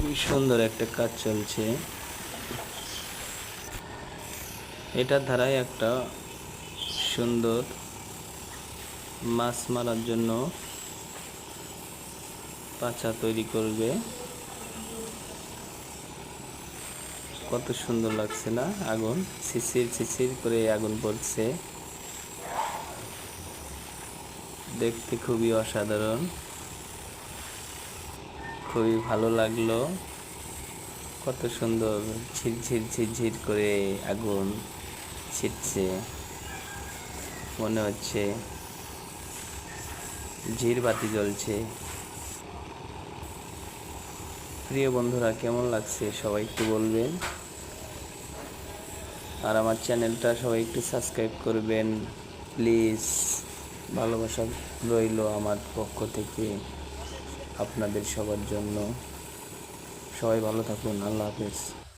খুবই সুন্দর একটা কাজ চলছে। এটার ধারায় একটা সুন্দর মাছ মারার জন্য পাছা তৈরি করবে। কত সুন্দর লাগছে না? আগুন ছিছির ছিছির করে আগুন পড়ছে, দেখতে খুবই অসাধারণ, খুবই ভালো লাগলো। কত সুন্দর ঝিরঝির ঝিরঝির করে আগুন ছিটছে, মনে হচ্ছে ঝিরবাতি জ্বলছে। প্রিয় বন্ধুরা, কেমন লাগছে সবাই একটু বলবেন। আর আমার চ্যানেলটা সবাই একটু সাবস্ক্রাইব করবেন প্লিজ। ভালোবাসা রইল আমার পক্ষ থেকে আপনাদের সবার জন্য। সবাই ভালো থাকুন। আল্লাহ হাফেজ।